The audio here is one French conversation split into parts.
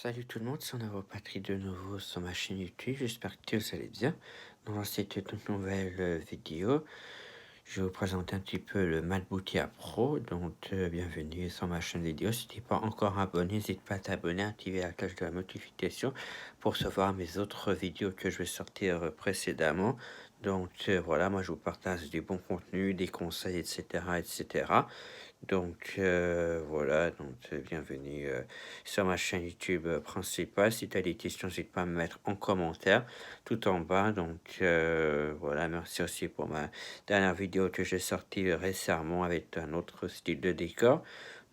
Salut tout le monde, c'est Patrie de nouveau sur ma chaîne YouTube, j'espère que vous allez bien. Dans cette toute nouvelle vidéo, je vais vous présenter un petit peu le MacBook Air Pro, donc bienvenue sur ma chaîne vidéo. Si tu n'es pas encore abonné, n'hésite pas à t'abonner, à activer la cloche de la notification pour recevoir mes autres vidéos que je vais sortir précédemment. Donc voilà, moi je vous partage des bons contenus, des conseils, etc. etc. Donc voilà, donc bienvenue sur ma chaîne YouTube principale. Si tu as des questions, n'hésite pas à me mettre en commentaire tout en bas. Donc voilà, merci aussi pour ma dernière vidéo que j'ai sortie récemment avec un autre style de décor.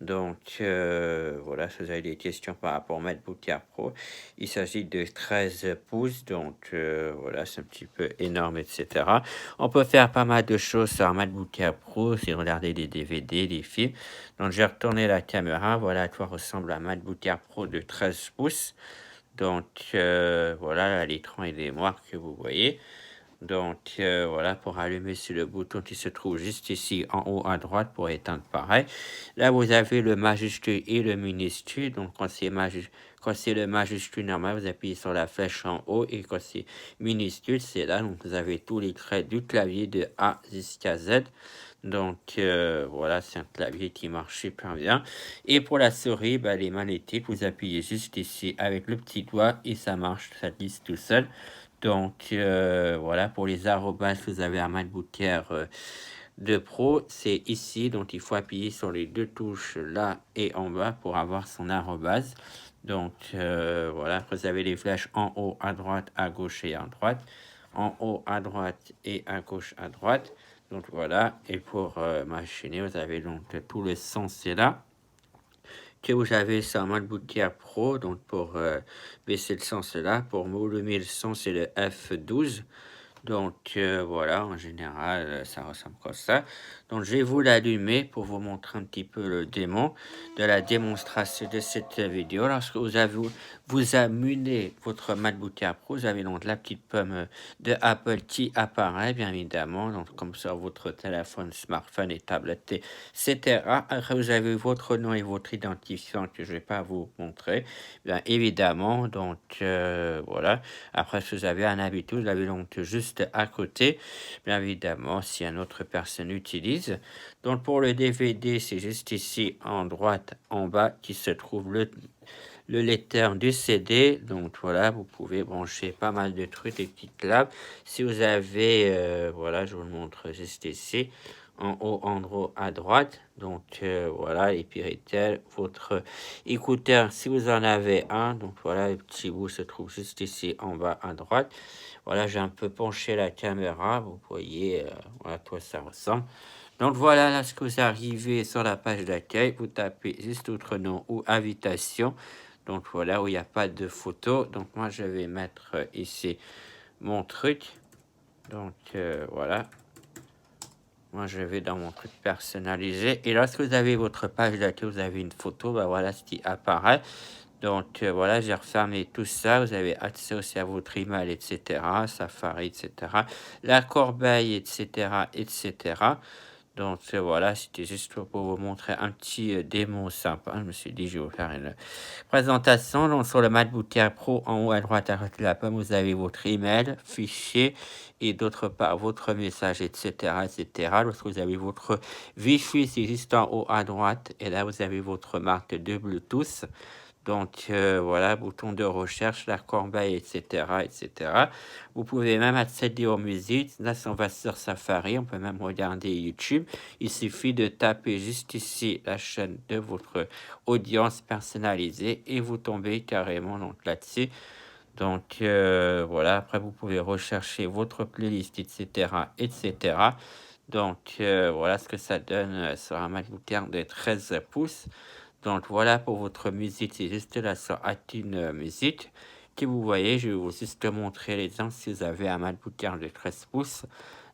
Donc voilà, si vous avez des questions par rapport au MacBook Air Pro, il s'agit de 13 pouces, donc voilà, c'est un petit peu énorme, etc. On peut faire pas mal de choses sur un MacBook Air Pro, c'est regarder des DVD, des films. Donc j'ai retourné la caméra, voilà à quoi ressemble un MacBook Air Pro de 13 pouces. Donc voilà l'écran et les marques que vous voyez. Donc voilà, pour allumer, c'est le bouton qui se trouve juste ici en haut à droite pour éteindre pareil. Là, vous avez le majuscule et le minuscule. Donc quand c'est le majuscule normal, vous appuyez sur la flèche en haut, et quand c'est minuscule, c'est là. Donc vous avez tous les traits du clavier de A jusqu'à Z. Donc voilà, c'est un clavier qui marche super bien. Et pour la souris, bah, les magnétiques, vous appuyez juste ici avec le petit doigt et ça marche, ça glisse tout seul. Donc voilà, pour les arrobas, vous avez un MacBook Air de Pro, c'est ici. Donc il faut appuyer sur les deux touches là et en bas pour avoir son arrobase. Donc voilà, après vous avez les flèches en haut à droite, à gauche et à droite. En haut à droite et à gauche à droite. Donc voilà, et pour machiner, vous avez donc tout le sens, c'est là que vous avez sur un MacBook Air Pro. Donc pour baisser le son, c'est là. Pour volumer le son, c'est le F12. Donc voilà, en général, ça ressemble comme ça. Donc je vais vous l'allumer pour vous montrer un petit peu le démon de la démonstration de cette vidéo. Lorsque vous amenez votre MacBook Air Pro, vous avez donc la petite pomme de Apple qui apparaît, bien évidemment, donc comme sur votre téléphone, smartphone et tablette, etc. Après, vous avez votre nom et votre identifiant que je ne vais pas vous montrer, bien évidemment. Donc voilà. Après, si vous avez un habitude, vous l'avez donc juste à côté, bien évidemment, si une autre personne utilise. Donc pour le DVD, c'est juste ici en droite en bas qui se trouve le lecteur du CD. Donc voilà, vous pouvez brancher pas mal de trucs, des petites claves. Si vous avez, voilà, je vous le montre juste ici, en haut, en gros, à droite. Donc voilà, et puis votre écouteur, si vous en avez un. Donc voilà, le petit bout se trouve juste ici en bas à droite. Voilà, j'ai un peu penché la caméra, vous voyez, voilà à quoi ça ressemble. Donc voilà, lorsque vous arrivez sur la page d'accueil, vous tapez juste votre nom ou invitation. Donc voilà, où il n'y a pas de photo. Donc moi, je vais mettre ici mon truc. Donc voilà. Moi, je vais dans mon truc personnalisé. Et lorsque vous avez votre page d'accueil, vous avez une photo. Bah voilà ce qui apparaît. Donc voilà, j'ai refermé tout ça. Vous avez accès aussi à votre email, etc. Safari, etc. La corbeille, etc. etc. Donc voilà, c'était juste pour vous montrer un petit démo sympa. Je me suis dit, je vais vous faire une présentation. Donc sur le MacBook Air Pro, en haut à droite, à côté de la pomme, vous avez votre email, fichier, et d'autre part votre message, etc. etc. Lorsque vous avez votre Wi-Fi, c'est juste en haut à droite. Et là, vous avez votre marque de Bluetooth. Donc voilà, bouton de recherche, la corbeille, etc., etc. Vous pouvez même accéder aux musiques. Là, si on va sur Safari, on peut même regarder YouTube. Il suffit de taper juste ici la chaîne de votre audience personnalisée et vous tombez carrément donc là-dessus. Donc voilà, après vous pouvez rechercher votre playlist, etc., etc. Donc voilà ce que ça donne sur un MacBook Air de 13 pouces. Donc voilà pour votre musique, c'est juste là sur iTunes Music que vous voyez. Je vais vous juste montrer l'exemple si vous avez un MacBook Air de 13 pouces.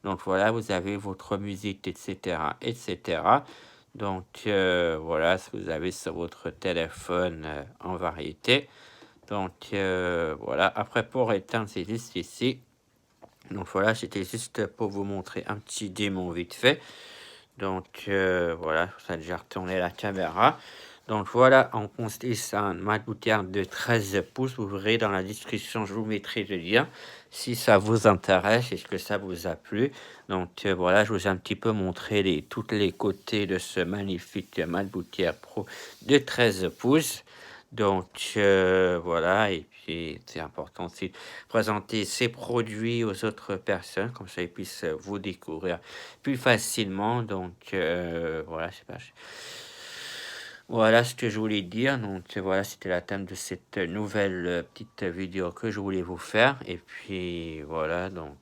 Donc voilà, vous avez votre musique, etc., etc. Donc voilà ce que vous avez sur votre téléphone en variété. Donc voilà, après pour éteindre, c'est juste ici. Donc voilà, c'était juste pour vous montrer un petit démon vite fait. Donc voilà, ça a déjà retourné la caméra. Donc voilà, on consiste un MacBook Air de 13 pouces. Vous verrez dans la description, je vous mettrai le lien si ça vous intéresse et que ça vous a plu. Donc voilà, je vous ai un petit peu montré tous les côtés de ce magnifique MacBook Air Pro de 13 pouces. Donc voilà, et puis c'est important aussi de présenter ces produits aux autres personnes, comme ça ils puissent vous découvrir plus facilement. Donc voilà, c'est pas. Voilà ce que je voulais dire. Donc voilà, c'était la thème de cette nouvelle petite vidéo que je voulais vous faire. Et puis voilà, donc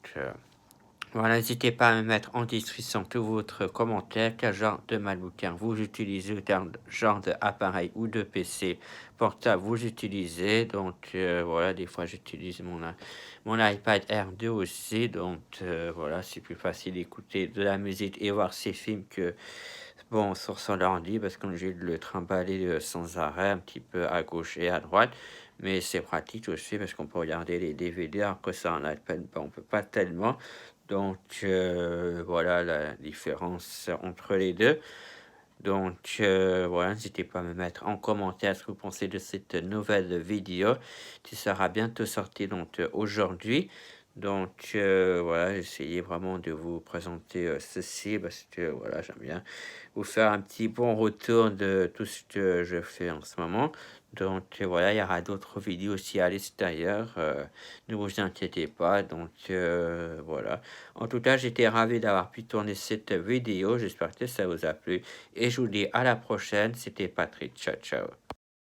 voilà, n'hésitez pas à me mettre en description tous votre commentaire, quel genre de MacBook Air vous utilisez, quel genre d'appareil ou de PC portable vous utilisez. Donc voilà, des fois j'utilise mon iPad R2 aussi. Donc voilà, c'est plus facile d'écouter de la musique et voir ses films que bon, sur son ordi, parce que j'ai dû le trimballer sans arrêt, un petit peu à gauche et à droite. Mais c'est pratique aussi parce qu'on peut regarder les DVD, alors que ça en iPad, ben, on peut pas tellement. Donc voilà la différence entre les deux. Donc voilà, n'hésitez pas à me mettre en commentaire ce que vous pensez de cette nouvelle vidéo qui sera bientôt sortie donc aujourd'hui. Donc voilà, j'ai essayé vraiment de vous présenter ceci parce que voilà, j'aime bien vous faire un petit bon retour de tout ce que je fais en ce moment. Donc voilà, il y aura d'autres vidéos aussi à l'extérieur, ne vous inquiétez pas. Donc voilà. En tout cas, j'étais ravi d'avoir pu tourner cette vidéo. J'espère que ça vous a plu et je vous dis à la prochaine. C'était Patrick. Ciao, ciao.